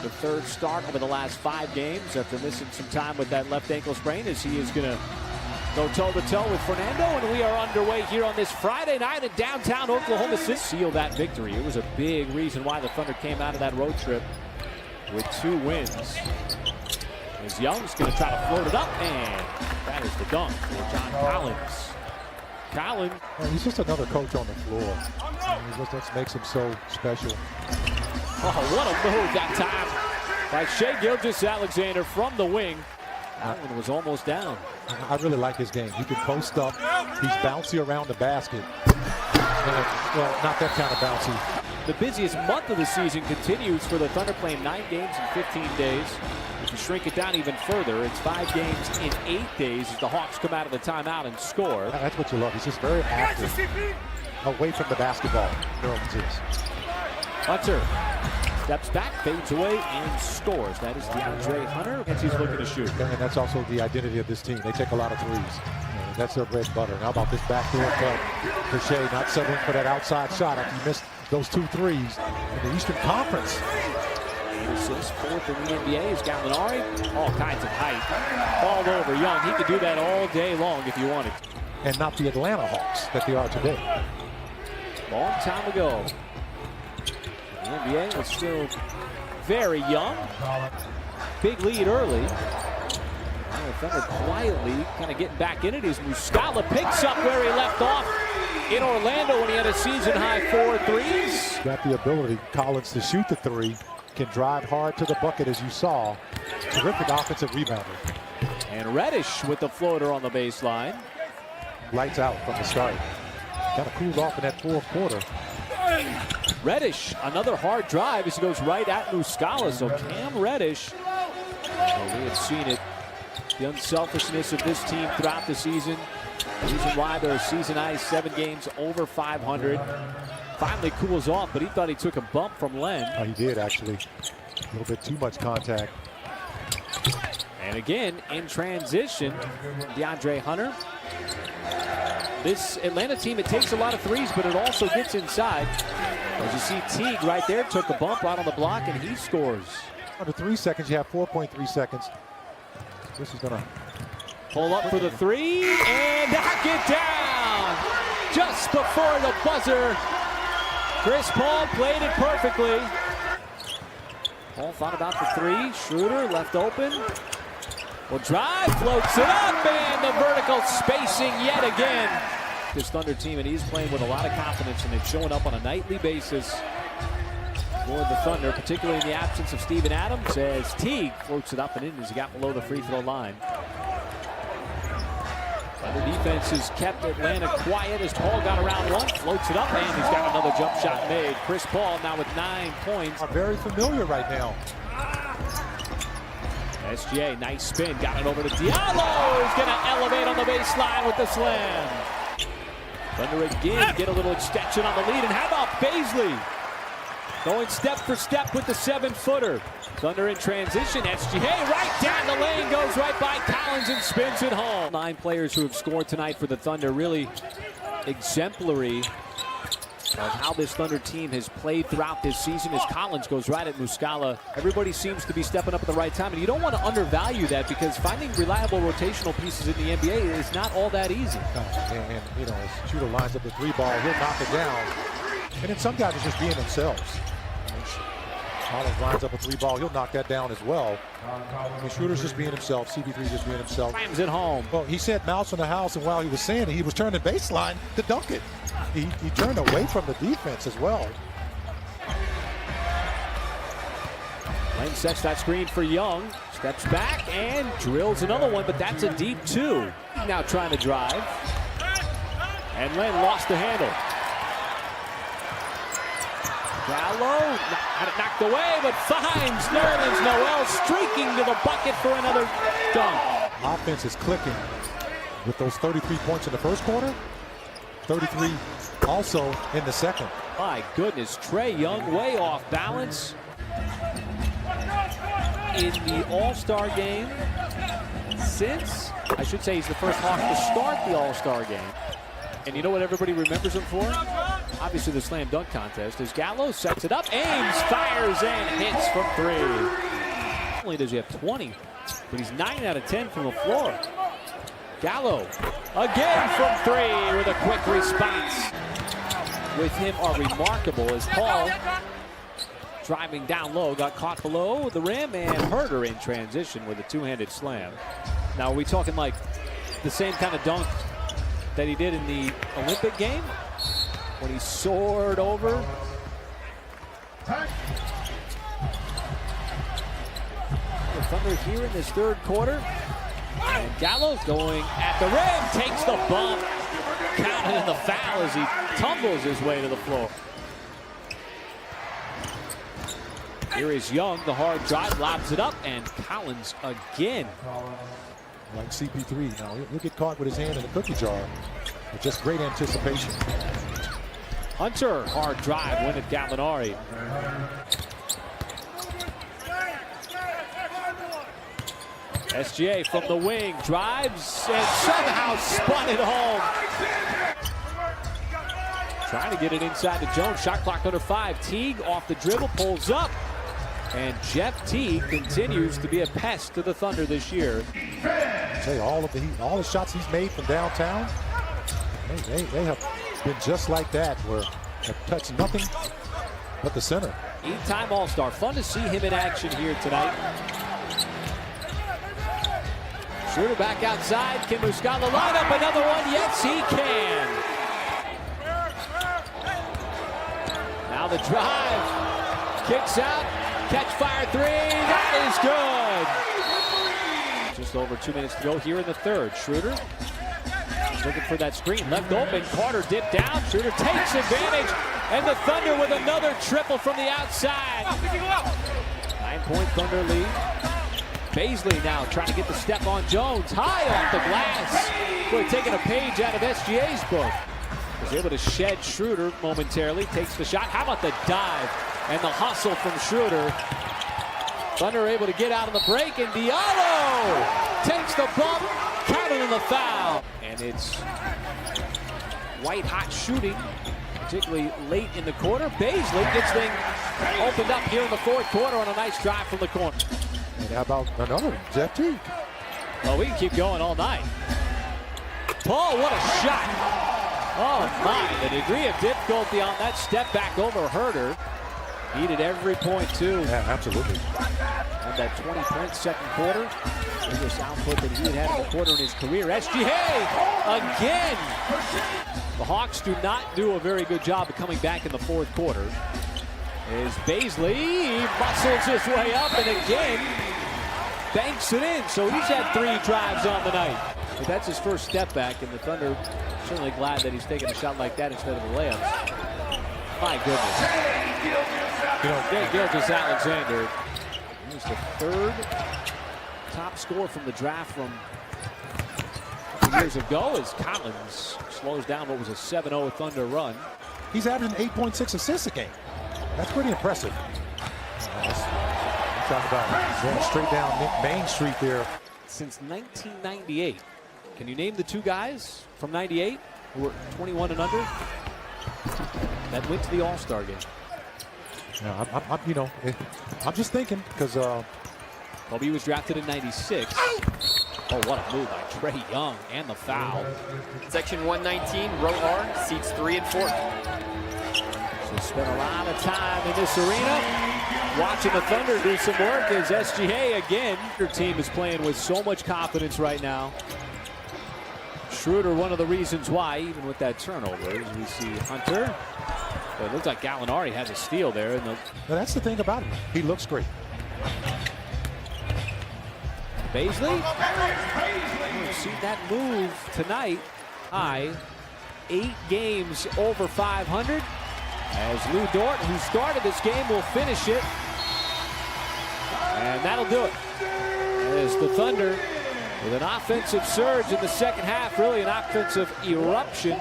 the third start over the last 5 games after missing some time with that left ankle sprain, as he is going to go toe-to-toe with Fernando. And we are underway here on this Friday night in downtown Oklahoma City. Seal that victory. It was a big reason why the Thunder came out of that road trip with 2 wins. As Young's going to try to float it up, and that is the dunk for John Collins. Collins. Well, he's just another coach on the floor. That makes him so special. Oh, what a move that time by Shai Gilgeous-Alexander from the wing. Allen was almost down. I really like his game. He can post up. He's bouncy around the basket. Well, not that kind of bouncy. The busiest month of the season continues for the Thunder, playing 9 games in 15 days. If you shrink it down even further, it's 5 games in 8 days as the Hawks come out of the timeout and score. That's what you love. He's just very active away from the basketball. Nerlens is. Hunter steps back, fades away, and scores. That is DeAndre Hunter, and he's looking to shoot. And that's also the identity of this team. They take a lot of threes. That's their bread and butter. How about this backdoor cut for Shai, not settling for that outside shot after he missed those 2 threes in the Eastern Conference. Assists, 4th in the NBA is Gallinari. All kinds of height. All over Young. He could do that all day long if you wanted. And not the Atlanta Hawks that they are today. Long time ago. The NBA was still very young. Big lead early. The Thunder quietly kind of getting back in it as Muscala picks up where he left off in Orlando when he had a season-high 4 threes. Got the ability, Collins, to shoot the 3. Can drive hard to the bucket, as you saw. Terrific offensive rebounder. And Reddish with the floater on the baseline. Lights out from the start. Kind of cooled off in that 4th quarter. Reddish, another hard drive as he goes right at Muscala. So Cam Reddish, well, we have seen it. The unselfishness of this team throughout the season. The reason why they're season-high 7 games over 500. Finally cools off, but he thought he took a bump from Len. Oh, he did, actually. A little bit too much contact. And again, in transition, DeAndre Hunter. This Atlanta team, it takes a lot of threes, but it also gets inside. As you see, Teague right there took a bump right on the block, and he scores. Under 3 seconds, you have 4.3 seconds. This is gonna pull up for the 3 and knock it down just before the buzzer. Chris Paul played it perfectly. Paul thought about the 3. Schroeder left open. Will drive, floats it up, and the vertical spacing yet again. This Thunder team, and he's playing with a lot of confidence, and it's showing up on a nightly basis for the Thunder, particularly in the absence of Steven Adams, as Teague floats it up and in as he got below the free throw line. The defense has kept Atlanta quiet as Paul got around one, floats it up, and he's got another jump shot made. Chris Paul now with 9 points. Are very familiar right now. SGA, nice spin, got it over to Diallo. He's going to elevate on the baseline with the slam. Thunder again get a little extension on the lead, and how about Baisley? Going step for step with the 7-footer. Thunder in transition. SGA right down the lane, goes right by Collins and spins it home. 9 players who have scored tonight for the Thunder, really exemplary of how this Thunder team has played throughout this season. As Collins goes right at Muscala, everybody seems to be stepping up at the right time, and you don't want to undervalue that because finding reliable rotational pieces in the NBA is not all that easy. And you know, as Shooter lines up the 3 ball, he'll knock it down. And then some guys are just being themselves. Collins lines up a 3 ball, he'll knock that down as well. I mean, Shooter's just being himself, CP3 just being himself. Slams it home. Well, he said mouse in the house, and while he was saying it, he was turning baseline to dunk it. He turned away from the defense as well. Lane sets that screen for Young. Steps back and drills another one, but that's a deep 2. Now trying to drive. And Len lost the handle. Gallo had it knocked away, but finds Nerlens Noel streaking to the bucket for another dunk. Offense is clicking with those 33 points in the first quarter. 33 also in the second. My goodness, Trae Young way off balance in the All-Star game since, I should say he's the first Hawk to start the All-Star game. And you know what everybody remembers him for? obviously the slam dunk contest, as Gallo sets it up, aims, fires, and hits from three. Not only does he have 20, but he's 9 out of 10 from the floor. Gallo again from three with a quick response. With him are remarkable as Paul, driving down low, got caught below the rim, and Herder in transition with a two-handed slam. Now, are we talking like the same kind of dunk that he did in the Olympic game when he soared over? The Thunder here in this third quarter. And Gallo's going at the rim, takes the bump, counted in the foul as he tumbles his way to the floor. Here is Young, the hard drive, lobs it up, and Collins again. Like CP3 now, he'll get caught with his hand in the cookie jar. With just great anticipation. Hunter, hard drive, win at Gallinari. SGA from the wing, drives, and somehow spun it home. Trying to get it inside to Jones, shot clock under 5. Teague off the dribble, pulls up. And Jeff Teague continues to be a pest to the Thunder this year. Say all the shots he's made from downtown, they have been just like that, where have touched nothing but the center. 8-time All-Star. Fun to see him in action here tonight. Schroeder back outside. Can Muscala line up another one? Yes, he can. Now the drive. Kicks out. Catch fire three. That is good. Just over 2 minutes to go here in the third. Schroeder looking for that screen. Left open. Carter dipped down. Schroeder takes advantage. And the Thunder with another triple from the outside. 9-point Thunder lead. Baisley now trying to get the step on Jones. High off the glass. Boy, taking a page out of SGA's book. Was able to shed Schroeder momentarily. Takes the shot. How about the dive and the hustle from Schroeder? Thunder able to get out on the break, and Diallo takes the bump, counted in the foul. And it's white-hot shooting, particularly late in the quarter. Baisley gets things opened up here in the fourth quarter on a nice drive from the corner. And how about another one, Jeff Teague? Well, we can keep going all night. Paul, what a shot. Oh, my. The degree of difficulty on that step back over Herder. Needed every point, too. Yeah, absolutely. And that 20-point second quarter. Biggest output that he had in the quarter in his career. SGA again. The Hawks do not do a very good job of coming back in the fourth quarter. Is Baisley muscles his way up and again banks it in. So he's had 3 drives on the night. But that's his first step back, and the Thunder certainly glad that he's taking a shot like that instead of the layups. My goodness. You know, Gilgeous-Alexander, he's the 3rd top scorer from the draft from years ago, as Collins slows down what was a 7-0 Thunder run. He's averaging 8.6 assists a game. That's pretty impressive. Talk about going straight down Main Street there. Since 1998, can you name the 2 guys from '98 who were 21 and under that went to the All-Star game? Yeah, I'm just thinking because Kobe was drafted in '96. Oh, what a move by Trae Young, and the foul. Section 119, row R, seats 3 and 4. So spent a lot of time in this arena watching the Thunder do some work as SGA again. Their team is playing with so much confidence right now. Schroeder, one of the reasons why, even with that turnover, as we see Hunter. It looks like Gallinari has a steal there. And that's the thing about him. He looks great. Baisley. We've seen that move tonight. High 8 games over 500. As Lou Dort, who started this game, will finish it. And that'll do it. As the Thunder, with an offensive surge in the second half, really an offensive eruption.